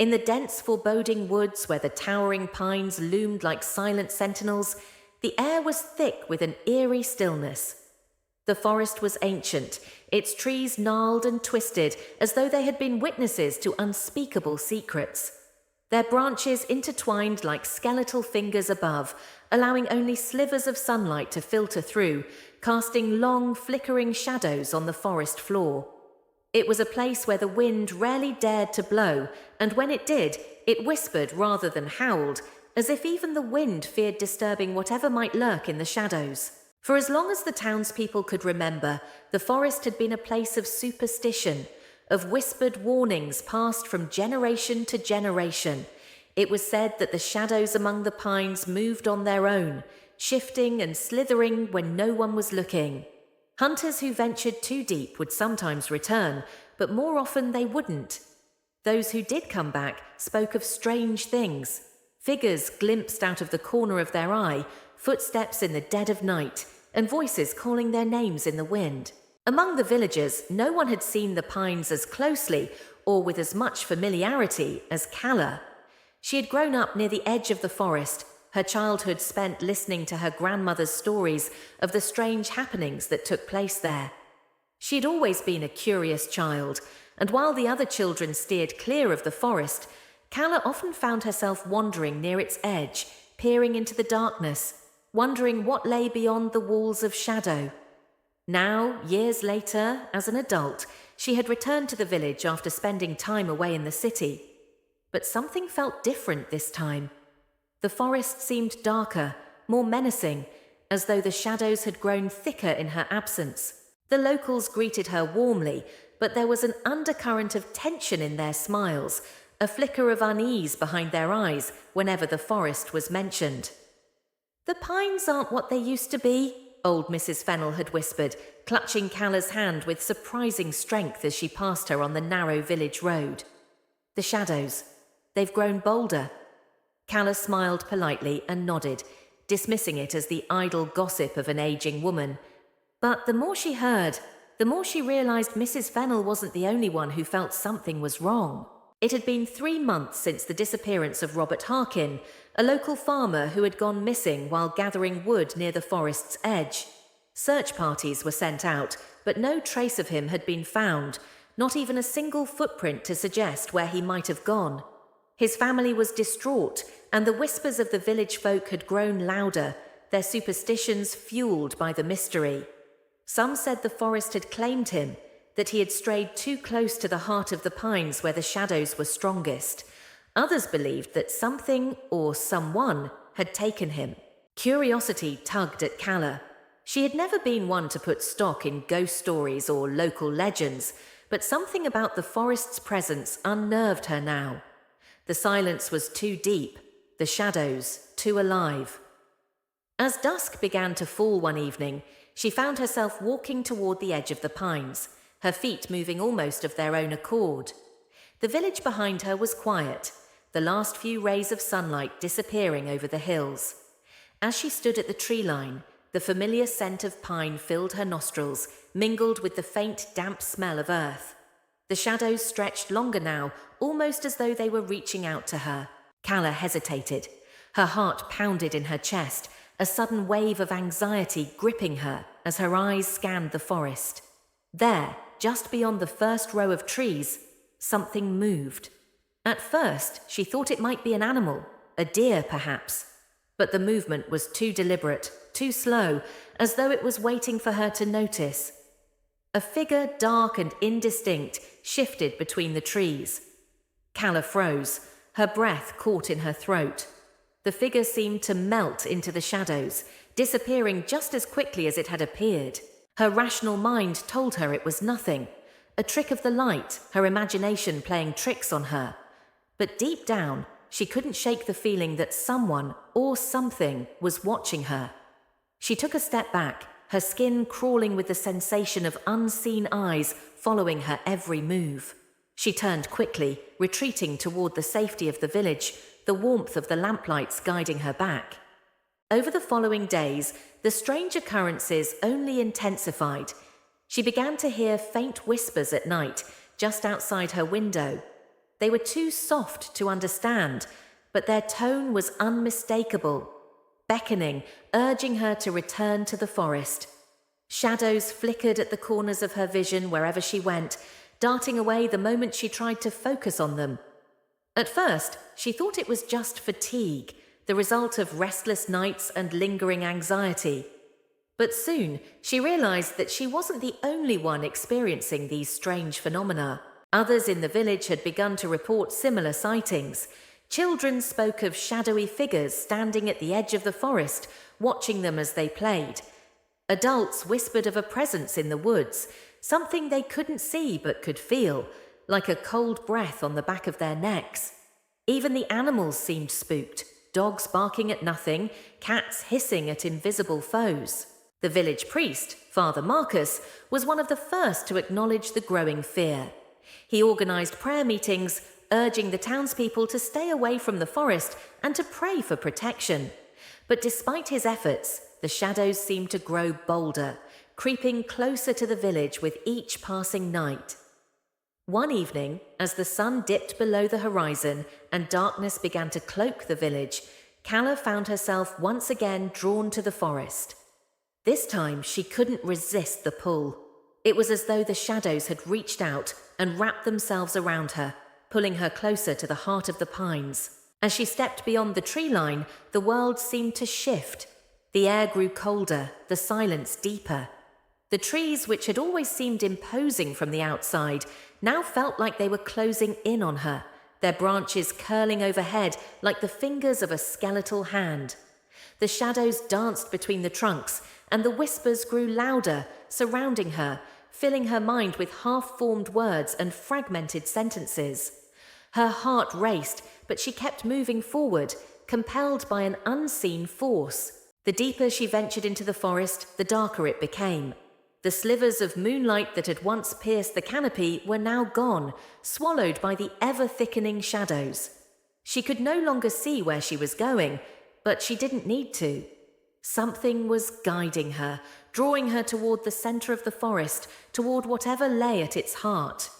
In the dense, foreboding woods where the towering pines loomed like silent sentinels, the air was thick with an eerie stillness. The forest was ancient, its trees gnarled and twisted as though they had been witnesses to unspeakable secrets. Their branches intertwined like skeletal fingers above, allowing only slivers of sunlight to filter through, casting long, flickering shadows on the forest floor. It was a place where the wind rarely dared to blow, and when it did, it whispered rather than howled, as if even the wind feared disturbing whatever might lurk in the shadows. For as long as the townspeople could remember, the forest had been a place of superstition, of whispered warnings passed from generation to generation. It was said that the shadows among the pines moved on their own, shifting and slithering when no one was looking. Hunters who ventured too deep would sometimes return, but more often they wouldn't. Those who did come back spoke of strange things, figures glimpsed out of the corner of their eye, footsteps in the dead of night, and voices calling their names in the wind. Among the villagers, no one had seen the pines as closely or with as much familiarity as Calla. She had grown up near the edge of the forest, her childhood spent listening to her grandmother's stories of the strange happenings that took place there. She had always been a curious child, and while the other children steered clear of the forest, Calla often found herself wandering near its edge, peering into the darkness, wondering what lay beyond the walls of shadow. Now, years later, as an adult, she had returned to the village after spending time away in the city. But something felt different this time. The forest seemed darker, more menacing, as though the shadows had grown thicker in her absence. The locals greeted her warmly, but there was an undercurrent of tension in their smiles, a flicker of unease behind their eyes whenever the forest was mentioned. "The pines aren't what they used to be," old Mrs. Fennel had whispered, clutching Calla's hand with surprising strength as she passed her on the narrow village road. "The shadows. They've grown bolder." Calla smiled politely and nodded, dismissing it as the idle gossip of an aging woman. But the more she heard, the more she realized Mrs. Fennel wasn't the only one who felt something was wrong. It had been 3 months since the disappearance of Robert Harkin, a local farmer who had gone missing while gathering wood near the forest's edge. Search parties were sent out, but no trace of him had been found, not even a single footprint to suggest where he might have gone. His family was distraught, and the whispers of the village folk had grown louder, their superstitions fueled by the mystery. Some said the forest had claimed him, that he had strayed too close to the heart of the pines where the shadows were strongest. Others believed that something or someone had taken him. Curiosity tugged at Calla. She had never been one to put stock in ghost stories or local legends, but something about the forest's presence unnerved her now. The silence was too deep, the shadows too alive. As dusk began to fall one evening, she found herself walking toward the edge of the pines, her feet moving almost of their own accord. The village behind her was quiet, the last few rays of sunlight disappearing over the hills. As she stood at the tree line, the familiar scent of pine filled her nostrils, mingled with the faint, damp smell of earth. The shadows stretched longer now, almost as though they were reaching out to her. Calla hesitated. Her heart pounded in her chest, a sudden wave of anxiety gripping her as her eyes scanned the forest. There, just beyond the first row of trees, something moved. At first, she thought it might be an animal, a deer perhaps. But the movement was too deliberate, too slow, as though it was waiting for her to notice. A figure, dark and indistinct, shifted between the trees. Calla froze, her breath caught in her throat. The figure seemed to melt into the shadows, disappearing just as quickly as it had appeared. Her rational mind told her it was nothing, a trick of the light, her imagination playing tricks on her. But deep down, she couldn't shake the feeling that someone or something was watching her. She took a step back, her skin crawling with the sensation of unseen eyes following her every move. She turned quickly, retreating toward the safety of the village, the warmth of the lamplights guiding her back. Over the following days, the strange occurrences only intensified. She began to hear faint whispers at night, just outside her window. They were too soft to understand, but their tone was unmistakable, beckoning, urging her to return to the forest. Shadows flickered at the corners of her vision wherever she went, darting away the moment she tried to focus on them. At first, she thought it was just fatigue, the result of restless nights and lingering anxiety. But soon, she realized that she wasn't the only one experiencing these strange phenomena. Others in the village had begun to report similar sightings. Children spoke of shadowy figures standing at the edge of the forest, watching them as they played. Adults whispered of a presence in the woods, something they couldn't see but could feel, like a cold breath on the back of their necks. Even the animals seemed spooked, dogs barking at nothing, cats hissing at invisible foes. The village priest, Father Marcus, was one of the first to acknowledge the growing fear. He organized prayer meetings, urging the townspeople to stay away from the forest and to pray for protection. But despite his efforts, the shadows seemed to grow bolder, creeping closer to the village with each passing night. One evening, as the sun dipped below the horizon and darkness began to cloak the village, Calla found herself once again drawn to the forest. This time, she couldn't resist the pull. It was as though the shadows had reached out and wrapped themselves around her, pulling her closer to the heart of the pines. As she stepped beyond the tree line, the world seemed to shift. The air grew colder, the silence deeper. The trees, which had always seemed imposing from the outside, now felt like they were closing in on her, their branches curling overhead like the fingers of a skeletal hand. The shadows danced between the trunks, and the whispers grew louder, surrounding her, filling her mind with half-formed words and fragmented sentences. Her heart raced, but she kept moving forward, compelled by an unseen force. The deeper she ventured into the forest, the darker it became. The slivers of moonlight that had once pierced the canopy were now gone, swallowed by the ever-thickening shadows. She could no longer see where she was going, but she didn't need to. Something was guiding her, drawing her toward the center of the forest, toward whatever lay at its heart.